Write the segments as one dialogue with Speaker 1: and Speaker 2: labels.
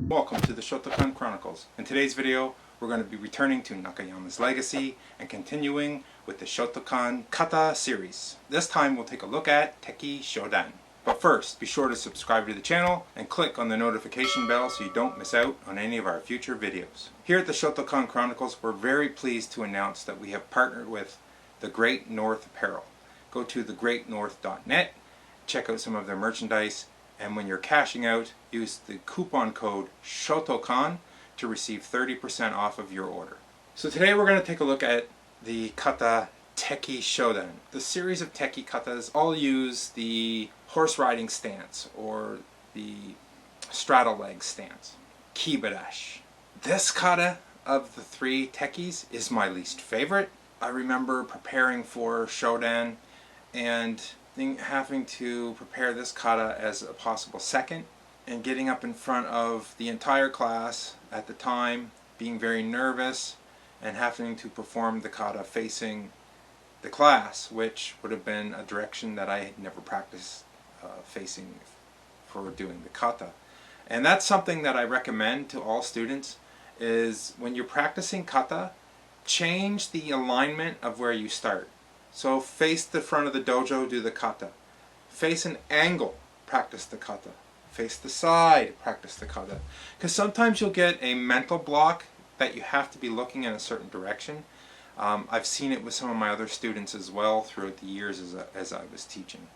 Speaker 1: Welcome to the Shotokan Chronicles. In today's video, we're going to be returning to Nakayama's Legacy and continuing with the Shotokan Kata series. This time we'll take a look at Tekki Shodan. But first, be sure to subscribe to the channel and click on the notification bell so you don't miss out on any of our future videos. Here at the Shotokan Chronicles, we're very pleased to announce that we have partnered with the Great North Apparel. Go to thegreatnorth.net, check out some of their merchandise, and when you're cashing out, use the coupon code Shotokan to receive 30% off of your order. So today we're going to take a look at the kata Tekki Shodan. The series of Tekki katas all use the horse riding stance or the straddle leg stance, Kibadashi. This kata of the three Tekkis is my least favorite. I remember preparing for Shodan and having to prepare this kata as a possible second and getting up in front of the entire class at the time, being very nervous and having to perform the kata facing the class, which would have been a direction that I had never practiced facing for doing the kata. And that's something that I recommend to all students, is when you're practicing kata, change the alignment of where you start. So face the front of the dojo, do the kata. Face an angle, practice the kata. Face the side, practice the kata. Because sometimes you'll get a mental block that you have to be looking in a certain direction. I've seen it with some of my other students as well throughout the years as I was teaching.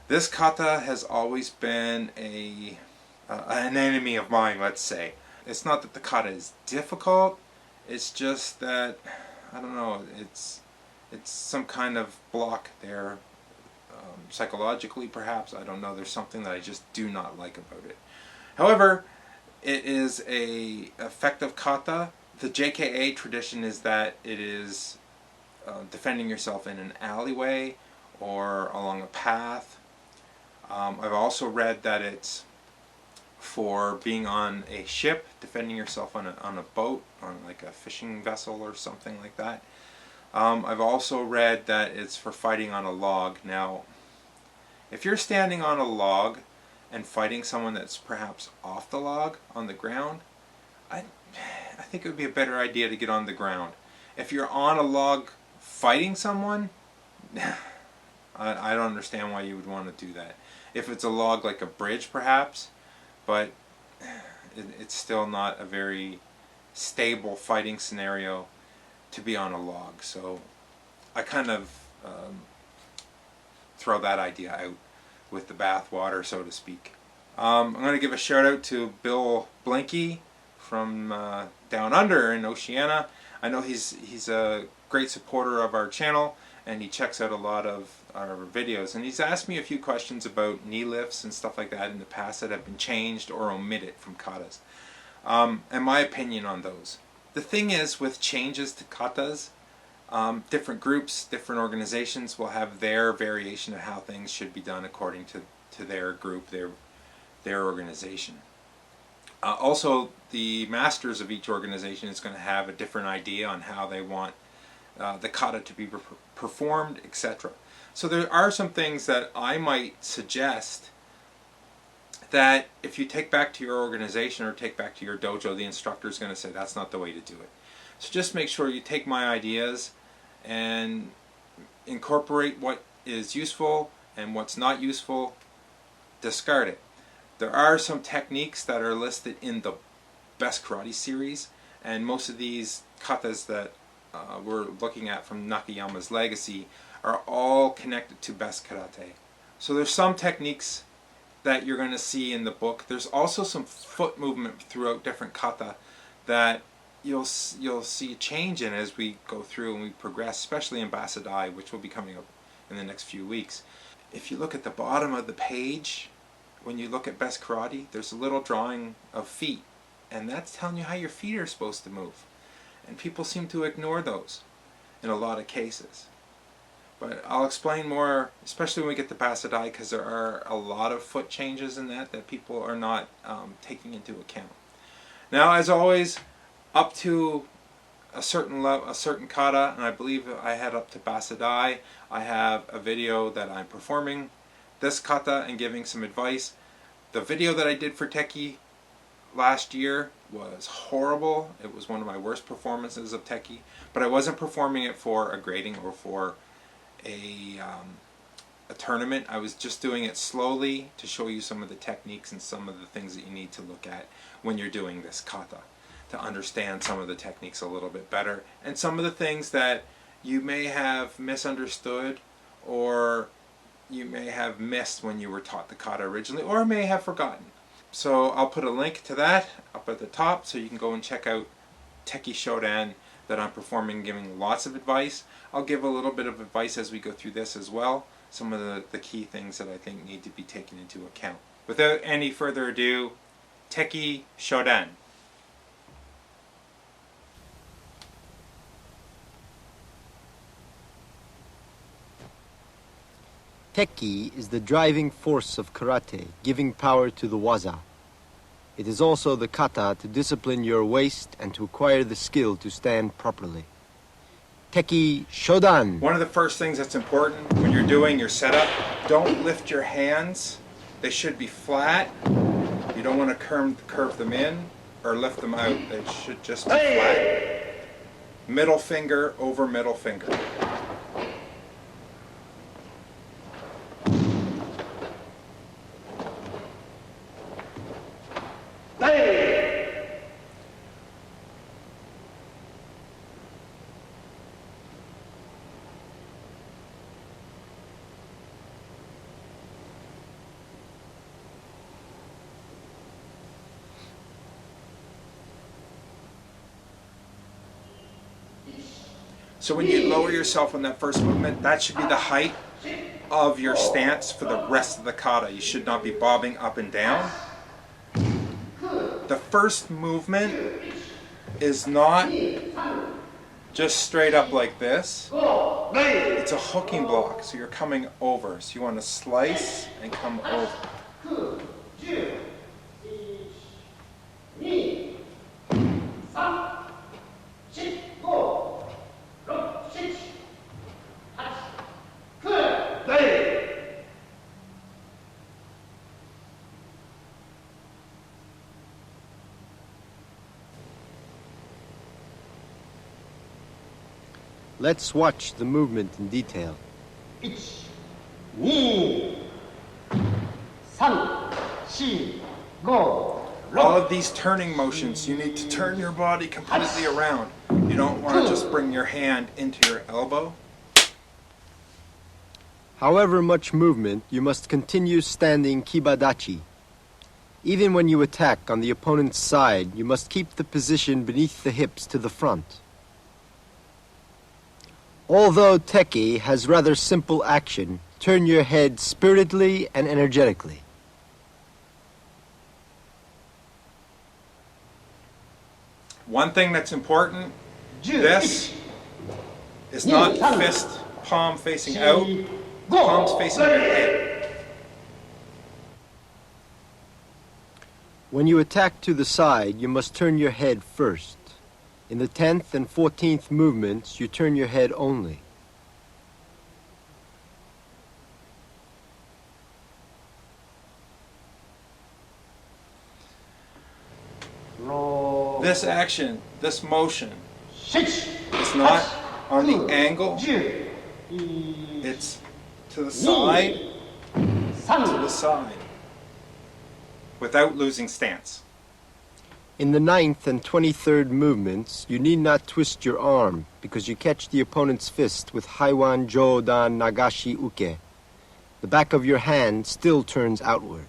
Speaker 1: This kata has always been an enemy of mine, let's say. It's not that the kata is difficult, it's just that, I don't know, it's some kind of block there, psychologically perhaps, I don't know, there's something that I just do not like about it. However, it is a effective kata. The JKA tradition is that it is defending yourself in an alleyway or along a path. I've also read that it's for being on a ship, defending yourself on a boat, on like a fishing vessel or something like that. I've also read that it's for fighting on a log. Now, if you're standing on a log and fighting someone that's perhaps off the log on the ground, I think it would be a better idea to get on the ground. If you're on a log fighting someone, I don't understand why you would want to do that. If it's a log like a bridge perhaps, but it's still not a very stable fighting scenario to be on a log. So I kind of throw that idea out with the bathwater, so to speak. I'm going to give a shout out to Bill Blinky from down under in Oceania. I know he's a great supporter of our channel and he checks out a lot of our videos, and he's asked me a few questions about knee lifts and stuff like that in the past that have been changed or omitted from katas, and my opinion on those. The thing is, with changes to katas, different groups, different organizations will have their variation of how things should be done according to their group, their organization. Also, the masters of each organization is going to have a different idea on how they want the kata to be performed, etc. So there are some things that I might suggest that if you take back to your organization or take back to your dojo, the instructor is going to say that's not the way to do it. So just make sure you take my ideas and incorporate what is useful, and what's not useful, discard it. There are some techniques that are listed in the Best Karate series, and most of these katas that we're looking at from Nakayama's Legacy are all connected to Best Karate. So there's some techniques that you're going to see in the book. There's also some foot movement throughout different kata that you'll see a change in as we go through and we progress, especially in Basadai, which will be coming up in the next few weeks. If you look at the bottom of the page, when you look at Best Karate, there's a little drawing of feet, and that's telling you how your feet are supposed to move. And people seem to ignore those in a lot of cases. But I'll explain more, especially when we get to Basadai, because there are a lot of foot changes in that people are not taking into account. Now, as always, up to a certain level, a certain kata, and I believe I had up to Basadai, I have a video that I'm performing this kata and giving some advice. The video that I did for Teki last year was horrible. It was one of my worst performances of Teki, but I wasn't performing it for a grading or for a tournament. I was just doing it slowly to show you some of the techniques and some of the things that you need to look at when you're doing this kata, to understand some of the techniques a little bit better, and some of the things that you may have misunderstood or you may have missed when you were taught the kata originally, or may have forgotten. So I'll put a link to that up at the top so you can go and check out Tekki Shodan that I'm performing, giving lots of advice. I'll give a little bit of advice as we go through this as well, some of the key things that I think need to be taken into account. Without any further ado, Tekki Shodan.
Speaker 2: Teki is the driving force of karate, giving power to the waza. It is also the kata to discipline your waist and to acquire the skill to stand properly. Tekki Shodan.
Speaker 1: One of the first things that's important when you're doing your setup, don't lift your hands. They should be flat. You don't want to curve them in or lift them out. They should just be flat. Middle finger over middle finger. So when you lower yourself on that first movement, that should be the height of your stance for the rest of the kata. You should not be bobbing up and down. The first movement is not just straight up like this. It's a hooking block, so you're coming over. So you want to slice and come over.
Speaker 2: Let's watch the movement in detail.
Speaker 3: 1、2、3、4、5、All
Speaker 1: of these turning motions, you need to turn your body completely around. You don't want to just bring your hand into your elbow.
Speaker 2: However much movement, you must continue standing kibadachi. Even when you attack on the opponent's side, you must keep the position beneath the hips to the front. Although Teki has rather simple action, turn your head spiritedly and energetically.
Speaker 1: One thing that's important, this is not fist, palm facing out, palms facing your head.
Speaker 2: When you attack to the side, you must turn your head first. In the 10th and 14th movements, you turn your head only.
Speaker 1: This action, this motion, is not on the angle. It's to the side, without losing stance.
Speaker 2: In the 9th and 23rd movements, you need not twist your arm because you catch the opponent's fist with Haiwan Jodan Nagashi Uke. The back of your hand still turns outward.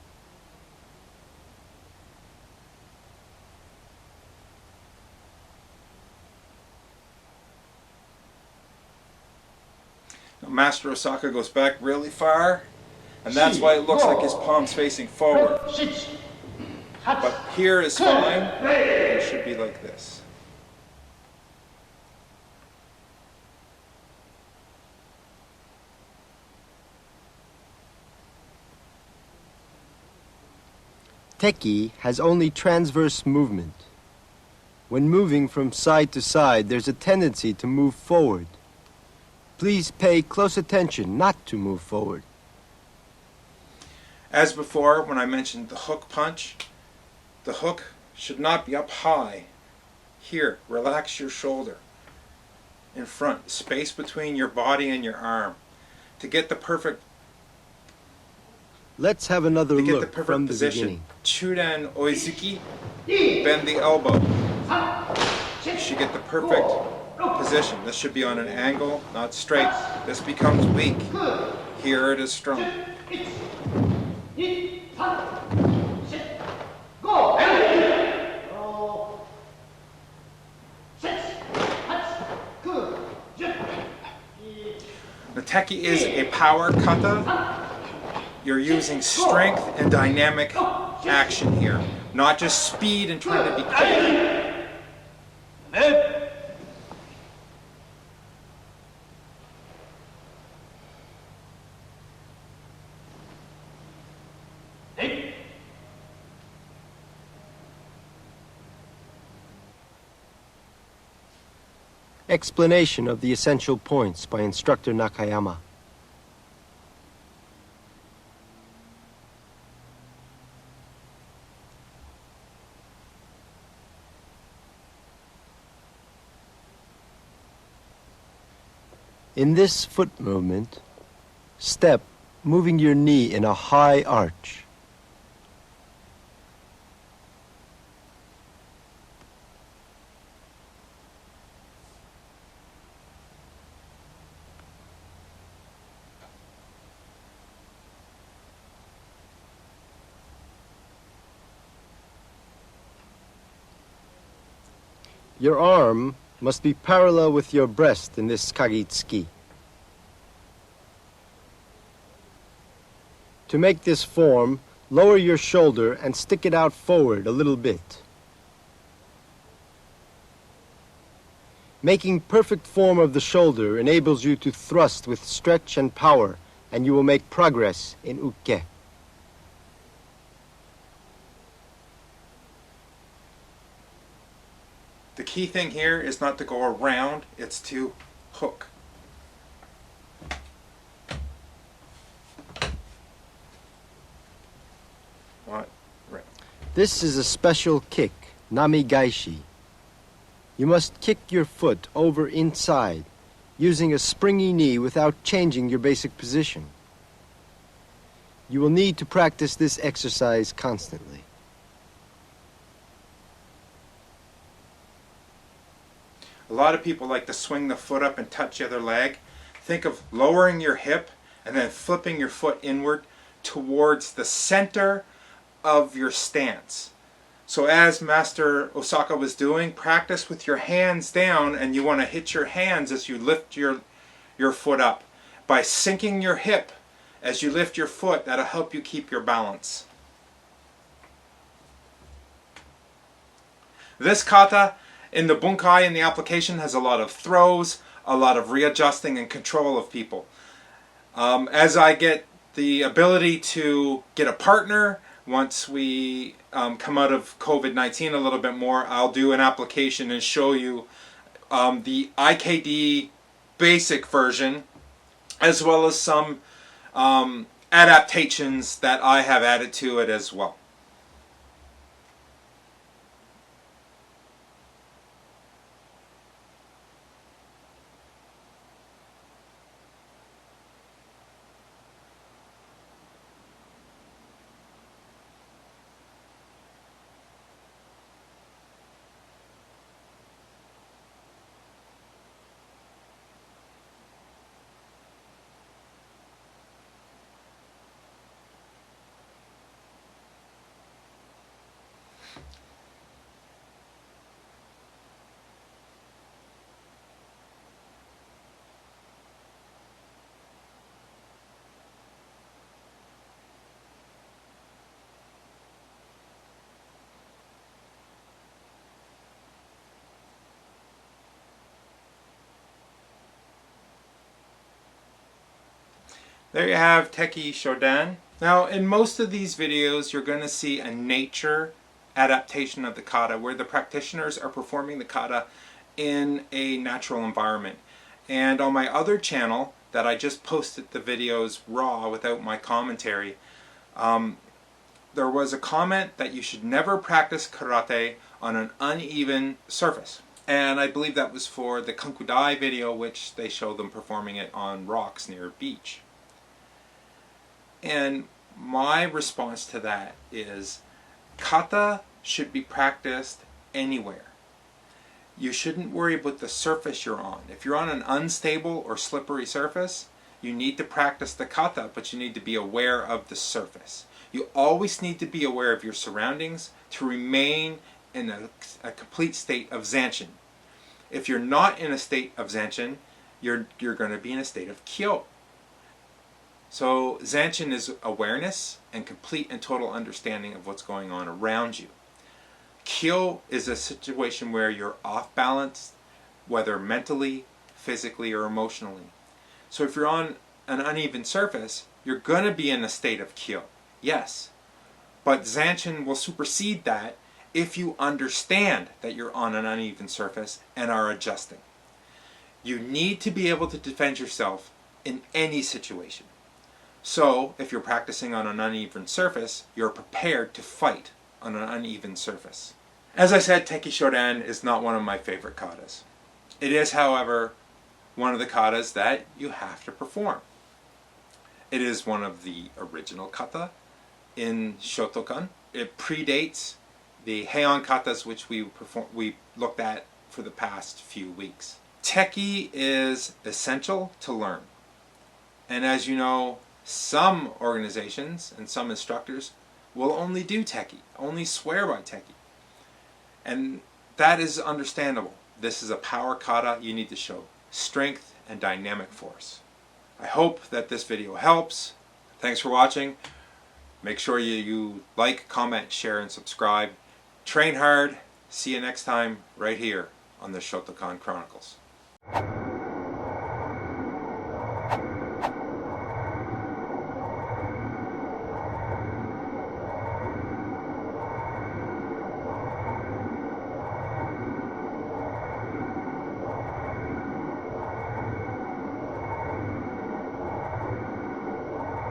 Speaker 1: Now, Master Osaka goes back really far, and that's why it looks like his palm's facing forward. But here is fine. It should be like this.
Speaker 2: Teki has only transverse movement. When moving from side to side, there's a tendency to move forward. Please pay close attention not to move forward.
Speaker 1: As before, when I mentioned the hook punch, the hook should not be up high. Here, relax your shoulder. In front, space between your body and your arm. To get the perfect
Speaker 2: Let's have another
Speaker 1: to get the
Speaker 2: look
Speaker 1: perfect
Speaker 2: from the
Speaker 1: position.
Speaker 2: beginning.
Speaker 1: Chudan oizuki, bend the elbow. You should get the perfect position. This should be on an angle, not straight. This becomes weak. Here it is strong. The Teki is a power kata. You're using strength and dynamic action here, not just speed and trying to be quick.
Speaker 2: Explanation of the essential points by instructor Nakayama. In this foot movement, step, moving your knee in a high arch. Your arm must be parallel with your breast in this kagitsuki. To make this form, lower your shoulder and stick it out forward a little bit. Making perfect form of the shoulder enables you to thrust with stretch and power, and you will make progress in uke.
Speaker 1: The key thing here is not to go around, it's to hook. Right.
Speaker 2: This is a special kick, nami gaishi. You must kick your foot over inside, using a springy knee without changing your basic position. You will need to practice this exercise constantly.
Speaker 1: A lot of people like to swing the foot up and touch the other leg. Think of lowering your hip and then flipping your foot inward towards the center of your stance. So as Master Osaka was doing, practice with your hands down, and you want to hit your hands as you lift your foot up. By sinking your hip as you lift your foot, that'll help you keep your balance. This kata in the bunkai, in the application, has a lot of throws, a lot of readjusting and control of people. As I get the ability to get a partner, once we come out of COVID-19 a little bit more, I'll do an application and show you the IKD basic version, as well as some adaptations that I have added to it as well. There you have Tekki Shodan. Now, in most of these videos, you're going to see a nature adaptation of the kata, where the practitioners are performing the kata in a natural environment. And on my other channel, that I just posted the videos raw without my commentary, there was a comment that you should never practice karate on an uneven surface. And I believe that was for the Kankudai video, which they show them performing it on rocks near a beach. And my response to that is, kata should be practiced anywhere. You shouldn't worry about the surface you're on. If you're on an unstable or slippery surface, you need to practice the kata, but you need to be aware of the surface. You always need to be aware of your surroundings to remain in a complete state of Zanshin. If you're not in a state of Zanshin, you're going to be in a state of Kyo. So Zanshin is awareness and complete and total understanding of what's going on around you. Kyo is a situation where you're off balance, whether mentally, physically, or emotionally. So if you're on an uneven surface, you're going to be in a state of Kyo, yes. But Zanshin will supersede that if you understand that you're on an uneven surface and are adjusting. You need to be able to defend yourself in any situation. So if you're practicing on an uneven surface, you're prepared to fight on an uneven surface. As I said, Tekki Shodan is not one of my favorite katas. It is, however, one of the katas that you have to perform. It is one of the original kata in Shotokan. It predates the Heian katas which we looked at for the past few weeks. Teki is essential to learn. And as you know, some organizations and some instructors will only do Teki, only swear by Teki. And that is understandable. This is a power kata. You need to show strength and dynamic force. I hope that this video helps. Thanks for watching. Make sure you like, comment, share, and subscribe. Train hard. See you next time right here on the Shotokan Chronicles.